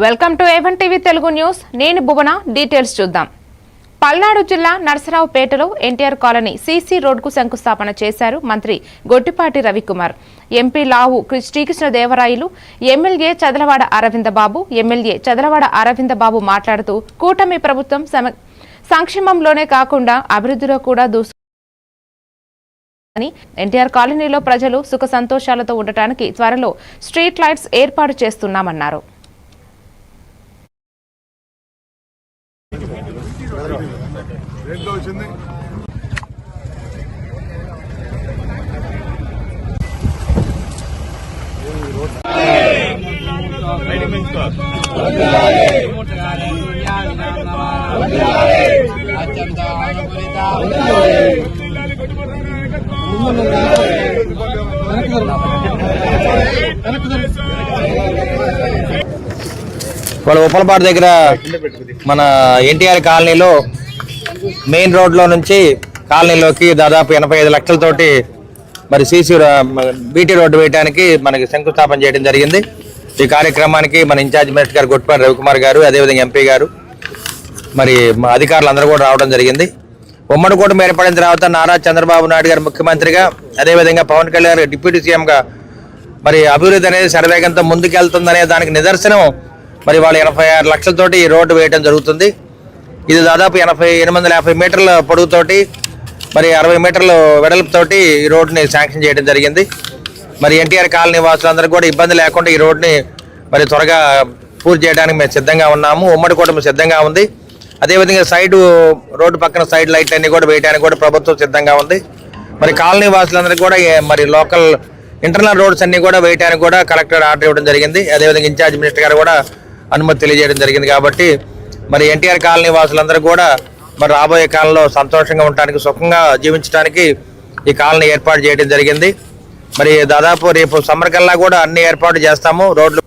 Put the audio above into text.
Welcome to A1 TV Telugu news. నేను భువన. Details చూద్దాం. పల్నాడు జిల్లా నరసరావుపేటలో ఎన్టీఆర్ కాలనీ సీసీ రోడ్డుకు శంకుస్థాపన చేశారు మంత్రి గొట్టిపాటి రవికుమార్. ఎంపీ లావు శ్రీకృష్ణదేవరాయలు, ఎమ్మెల్యే చదలవాడ అరవింద బాబు మాట్లాడుతూ కూటమి ప్రభుత్వం సంక్షేమంలోనే కాకుండా అభివృద్ధిలో కూడా అని ఎన్టీఆర్ కాలనీలో ప్రజలు సుఖ సంతోషాలతో ఉండటానికి త్వరలో స్ట్రీట్ లైట్స్ ఏర్పాటు చేస్తున్నామన్నారు. వాళ్ళ ఉప్పలపాడు దగ్గర మన ఎన్టీఆర్ కాలనీలో మెయిన్ రోడ్లో నుంచి కాలనీలోకి దాదాపు 85 లక్షలతోటి మరి సీసీ బీటీ రోడ్డు వేయడానికి మనకి శంకుస్థాపన చేయడం జరిగింది. ఈ కార్యక్రమానికి మన ఇన్ఛార్జ్ మినిస్టర్ గారు గొట్టిపాటి రవికుమార్ గారు, అదేవిధంగా ఎంపీ గారు, మరి అధికారులు అందరూ కూడా రావడం జరిగింది. ఉమ్మడి కూటమి ఏర్పడిన తర్వాత నారా చంద్రబాబు నాయుడు గారు ముఖ్యమంత్రిగా, అదేవిధంగా పవన్ కళ్యాణ్ గారు డిప్యూటీ సీఎంగా మరి అభివృద్ధి అనేది శరవేగంతో ముందుకెళ్తుందనే దానికి నిదర్శనం మరి వాళ్ళు 86 లక్షలతోటి ఈ రోడ్డు వేయడం జరుగుతుంది. ఇది దాదాపు 850 మీటర్ల పొడవుతోటి మరి 60 మీటర్ల వెడల్పుతోటి ఈ రోడ్డుని శాంక్షన్ చేయడం జరిగింది. మరి ఎన్టీఆర్ కాలనీ వాసులందరికీ కూడా ఇబ్బంది లేకుండా ఈ రోడ్డుని మరి త్వరగా పూర్తి చేయడానికి మేము సిద్ధంగా ఉన్నాము. ఉమ్మడి కూటమి సిద్ధంగా ఉంది. అదేవిధంగా రోడ్డు పక్కన సైడ్ లైట్ అన్ని కూడా వేయడానికి కూడా ప్రభుత్వం సిద్ధంగా ఉంది. మరి కాలనీ వాసులందరికీ కూడా మరి లోకల్ ఇంటర్నల్ రోడ్స్ అన్ని కూడా వేయడానికి కూడా కలెక్టర్ ఆర్డర్ ఇవ్వడం జరిగింది. అదేవిధంగా ఇన్ఛార్జ్ మినిస్టర్ గారు కూడా అనుమతి తెలియజేయడం జరిగింది. కాబట్టి మరి ఎన్టీఆర్ కాలనీ వాసులందరూ కూడా మరి రాబోయే కాలంలో సంతోషంగా ఉండడానికి, సుఖంగా జీవించడానికి ఈ కాలనీ ఏర్పాటు చేయడం జరిగింది. మరి దాదాపు రేపు సమ్మర్ కల్లా కూడా అన్ని ఏర్పాటు చేస్తాము. రోడ్లు